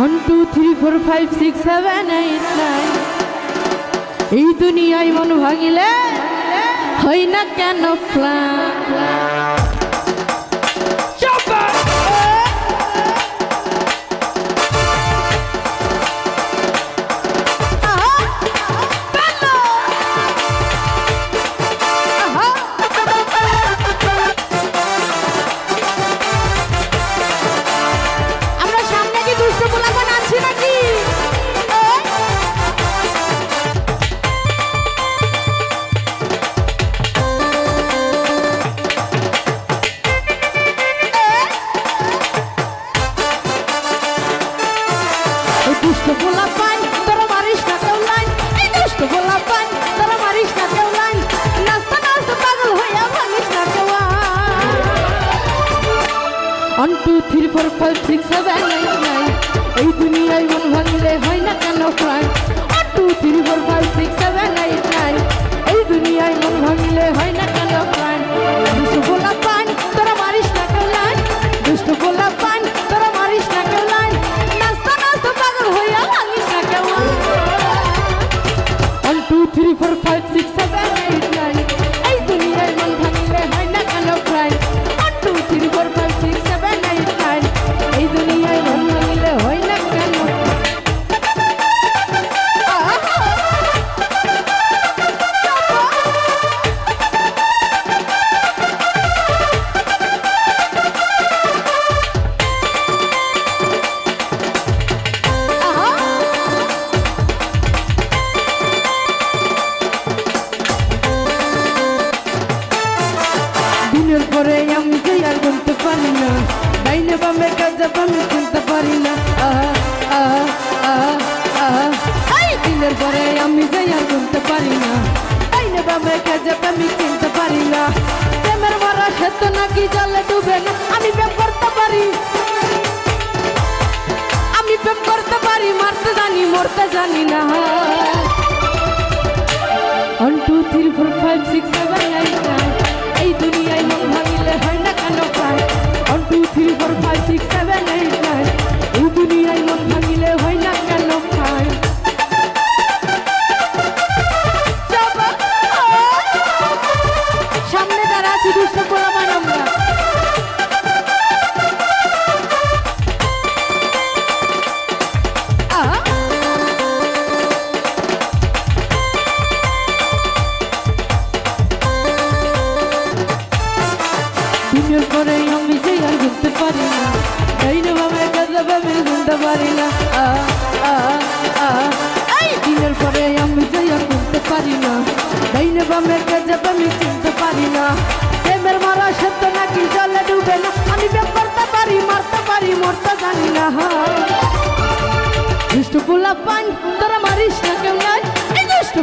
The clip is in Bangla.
1 2 3 4 5 6 7 8 9 এই দুনিয়ায় মন ভাঙিলে হয় না কেন দুষ্ট গোলা পান তোরা মারিস না কেউ লাইন, এই দুষ্ট গোলা পান তোরা মারিস না কেউ লাইন, নাস্তা নাস্তা পাগল হইয়া ভাঙিস না কেউ। 1 2 3 4 5 6 7 8 9 এই দুনিয়ায় মন ভাঙলে হয় না কেন প্রাণ। 1 2 3 4 5 6 7 8 9 এই দুনিয়ায় মন ভাঙলে হয় না কেন প্রাণ। দুষ্ট গোলা পান তোরা মারিস না কেউ লাইন, দুষ্ট গোলা পান তোরা মারিস না কেউ লাইন, নাস্তা নাস্তা পাগল হইয়া ভাঙিস না কেউ। 1 2 3 4 5 6 7 8 9 এই দুনিয়ায় মন ভাঙলে হয় না কেন প্রাণ। 1 2 3 4 5 6 7 8 9 এই দুনিয়ায় মন ভাঙলে হয় না কেন। দিনের পরে আমি যে আর বলতে পারি না, ডাইনে বামে কাজে আমি চিনতে পারি না। দিনের পরে আমি যে আর বলতে পারি না, ডাইনে বামে কাজে আমি চিনতে পারি না। প্রেমের মারা সে তো নাকি জলে ডুবে না, আমি প্রেম করতে পারি, আমি প্রেম করতে পারি, মারতে জানি মরতে জানি না। 1 2 3 4 5 6 7 8 9 এই দুনিয়ায় মন ভাঙিলে হয় না কেন প্রাণ। 1 2 3 4 5 6 7 8 9 এই দুনিয়ায় মন ভাঙিলে হয় না কেন প্রাণ। সামনে যারা আছি দুষ্ট পোলাপান আমরা, দিনের পরে আমি যে আর ঘুরতে পারি না, ডাইনে বামে কাজে আমি শুনতে পারি না। এই দিনের পরে আমি যে আর ঘুরতে পারি না, ডাইনে বামে কাজে আমি চিনতে পারি না। প্রেমের মারা সত্য নাকি জলে ডুবে না, আমি প্রেম করতে পারি, মারতে পারি, মরতে জানি না। দুষ্ট পোলা পান তোরা মারিস না কেউ নাই, এই দুষ্ট